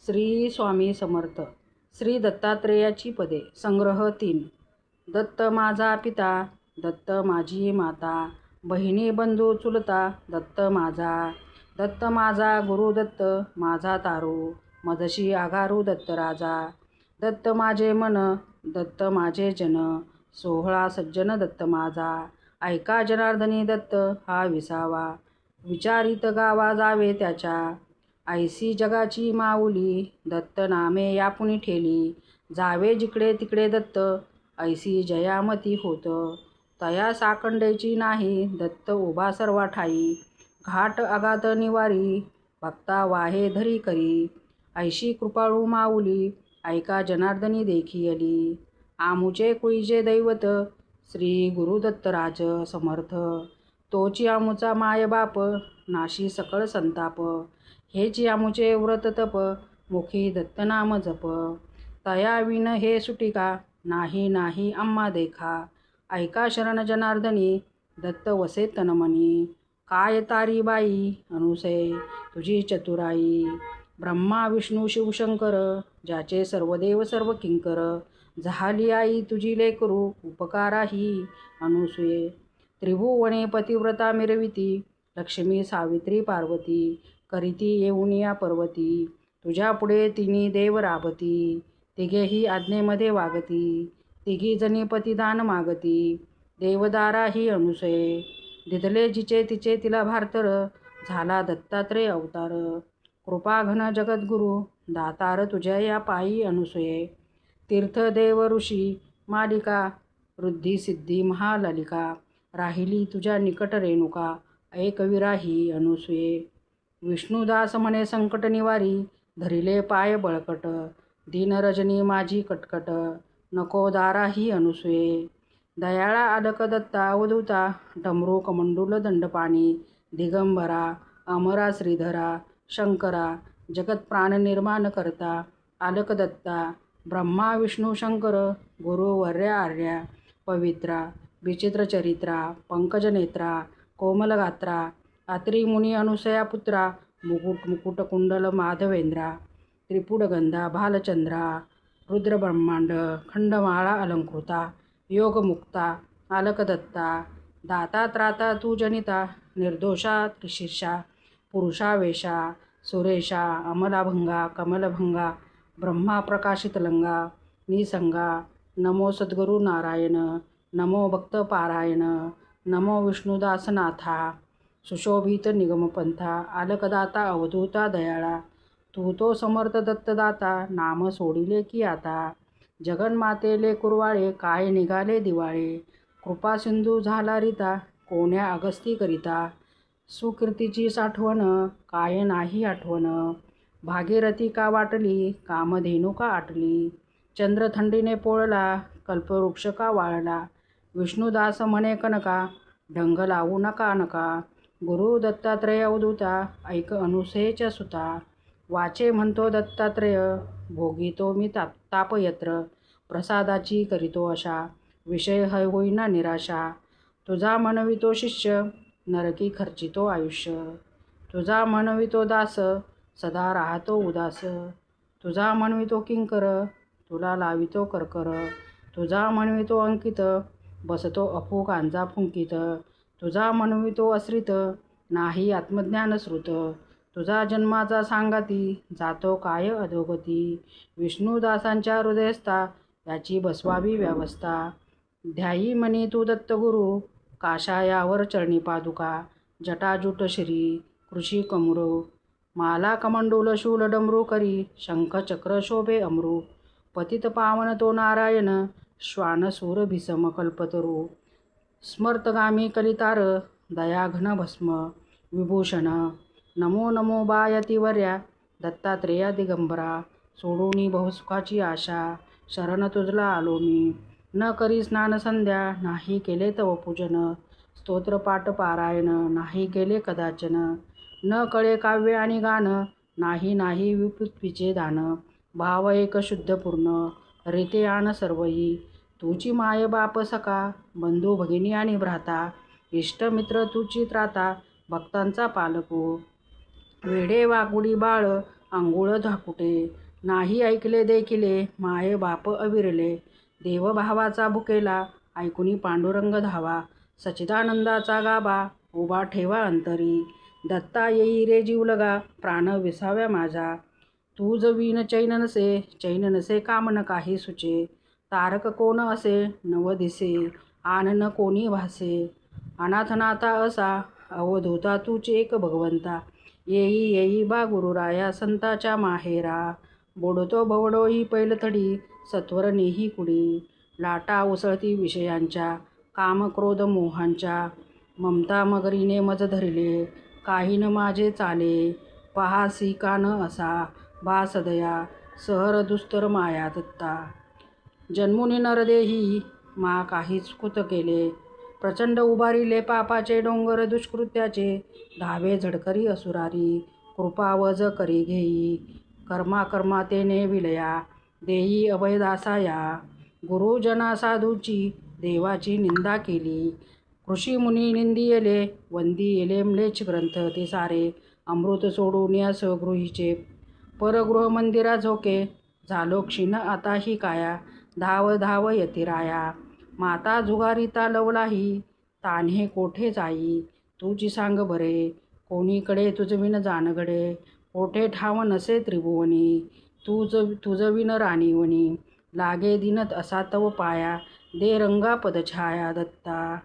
श्री स्वामी समर्थ. श्री दत्तात्रेयाची पदे. संग्रह 3. दत्त माझा पिता, दत्त माझी माता, बहिणी बंधू चुलता, दत्त माझा. दत्त माझा गुरु, दत्त माझा तारू, मजशी आगारू दत्त राजा. दत्त माझे मन, दत्त माझे जन, 16 सज्जन दत्त माझा. ऐका जनार्दनी दत्त हा विसावा, विचारित गावा जावे त्याच्या. ऐसी जगाची माऊली, दत्त नामे यापुनी ठेली. जावे जिकडे तिकडे दत्त, ऐसी जयामती होत. तया साखंडेची नाही, दत्त उभा सर्वा ठाई. घाट अगात निवारी, भक्ता वाहे धरी करी. ऐशी कृपाळू माऊली, ऐका जनार्दनी देखियली. आमुचे कुळीचे दैवत, श्री गुरुदत्तराज समर्थ. तोची आमुचा मायबाप, नाशी सकळ संताप. हेची आमुचे व्रत तप, मुखी दत्तनाम जप. तया विन हे सुटिका, नाही नाही आम्हा देखा. ऐका शरण जनार्दनी, दत्त वसे तनमनी. काय तारी बाई अनुसय तुझी चतुराई. ब्रह्मा विष्णू शिवशंकर, ज्याचे सर्व देव सर्व किंकर. झाली आई तुझी लेकरू, उपकाराही अनुसये. त्रिभुवने पतिव्रता मिरविती, लक्ष्मी सावित्री पार्वती. करीती येऊन या पर्वती, तुझ्या पुढे तिन्ही देव राबती. तिघेही आज्ञेमध्ये वागती, तिघी जणी पतिदान मागती. देवदारा ही अनुसये, दिधले जिचे तिचे तिला भारतर. झाला दत्तात्रेय अवतार, कृपाघन जगद्गुरु, दातार तुझ्या या पायी अनुसये. तीर्थदेव ऋषी मालिका, वृद्धी सिद्धी महाललिका. राहिली तुझ्या निकट रेणुका, ऐकविराही अनुसये. विष्णुदास म्हणे संकट निवारी, धरिले पाय बळकट. दीन रजनी माझी कटकट, नको दारा ही अनुसये. दयाळा आलक दत्ता अवधूता, डमरू कमंडूल दंडपाणी. दिगंबरा अमरा श्रीधरा शंकरा, जगत प्राण निर्माण करता. आलक दत्ता ब्रह्मा विष्णू शंकर, गुरुवर्य आर्या पवित्रा. विचित्र चरित्रा, पंकज नेत्रा, कोमल गात्रा. अत्री मुनी अनुसया पुत्रा, मुकुट मुकुट कुंडल माधवेंद्रा. त्रिपुडगंधा भालचंद्रा, रुद्र ब्रह्मांड खंडमाळा अलंकृता. योगमुक्ता आलकदत्ता, दाता त्राता तू जनिता. निर्दोषा त्रिशीर्षा, पुरुषावेशा, सुरेशा. अमलाभंगा कमलभंगा, ब्रह्मा प्रकाशित लंगा. निसंगा नमो सद्गुरु नारायण, नमो भक्त पारायण. नमो विष्णुदासनाथा, सुशोभित निगमपंथा. आलकदाता अवधूता दयाळा, तू तो समर्थ दत्तदाता. नाम सोडिले की आता, जगन्मातेले कुरवाळे. काय निघाले दिवाळे, कृपा सिंधू झाला रिता. कोण्या अगस्ती करिता, सुकीर्तीची साठवण. काय नाही आठवण, भागीरथी का वाटली. कामधेनू का आटली, चंद्र थंडीने पोळला. कल्पवृक्ष का वाळला, विष्णुदास म्हणे कनका. ढंग लावू नका नका, गुरु दत्तात्रेय अवधूता. ऐक अनुसयेच्या सुता, वाचे म्हणतो दत्तात्रेय. भोगितो मी तापयत्र, प्रसादाची करीतो अशा. विषय होईना निराशा, तुझा म्हणवितो शिष्य. नरकी खर्चितो आयुष्य, तुझा म्हणवितो दास. सदा राहतो उदास, तुझा म्हणवितो किंकर. तुला लावितो करकर, तुझा म्हणवितो अंकित. बसतो अफू गांजा फुंकित, तुझा म्हणवितो आश्रित. नाही आत्मज्ञान श्रुत, तुझा जन्माचा सांगाती. जातो काय अधोगती, विष्णुदासांच्या हृदयस्था. याची बसवावी व्यवस्था, ध्यायी म्हणी तू दत्तगुरु. काशायावर चरणी पादुका, जटाजूट श्री कृषी कमरू. माला कमंडूल शूल डमरू करी, शंख चक्र शोभे अमरू. पतित पावन तो नारायण, श्वानसूर भीसम कल्पतरू. स्मर्तगामी कलितार, दयाघन भस्म विभूषण. नमो नमो बायतीवर्या, दत्तात्रेया दिगंबरा. सोडूनी बहुसुखाची आशा, शरण तुझला आलो मी. न करी स्नान संध्या, नाही केले तव पूजन. स्तोत्रपाठ पारायण, नाही केले कदाचन. न कळे काव्य आणि गान, नाही नाही विपृथ्वीचे दान. भाव एक शुद्ध पूर्ण, रीते आण सर्वही. तुची माय बाप सखा, बंधू भगिनी आणि भ्राता. इष्टमित्र तुची त्राता, भक्तांचा पालको. वेडे वाकुडी बाळ, अंघोळ धाकुटे, नाही ऐकले देखिले माये बाप अविरले. देवभावाचा भुकेला ऐकुनी पांडुरंग धावा, सच्चिदानंदाचा गाभा उभा ठेवा अंतरी. दत्ता येई रे जीवलगा, प्राण विसाव्या माझा. तूज विन चैन नसे, चैन नसे कामन काही सुचे. तारक कोण असे नव दिसे, आनन कोणी भासे. अनाथनाथा असा अवधूता तूच एक भगवंता. येई येई बा गुरुराया संताच्या माहेरा. बोडतो भवडोही पैलथडी, सत्वर नेही कुडी. लाटा उसळती विषयांच्या, काम क्रोध मोहांच्या. ममता मगरीने मज धरिले, काही न माझे चाले. पहासी कान असा बा सदया, सहर दुस्तर माया दत्ता. जन्मुनी नरदेही मा काहीच कृत केले. प्रचंड उभारिले पापाचे डोंगर दुष्कृत्याचे. धावे झडकरी असुरारी, कृपावज करी घेई. कर्मा तेने विलया, देई अभयदासाया. गुरुजना साधूची देवाची निंदा केली. ऋषीमुनी निंदियले, वंदियले म्लेच्छ ग्रंथ ते सारे. अमृत सोडून या स्वगृहीचे, परगृह मंदिरा झोके. झालो क्षीण आता ही काया, धाव धाव यतिराया. माता जुगारिता लवलाही, तान्हे कोठे जाई. तुझी सांग बरे, कोणीकडे तुझविन जानगडे. कोठे ठाव नसे त्रिभुवनी, तुझविन राणीवनी. लागे दिनत असा तव पाया, दे रंगा पदछाया दत्ता.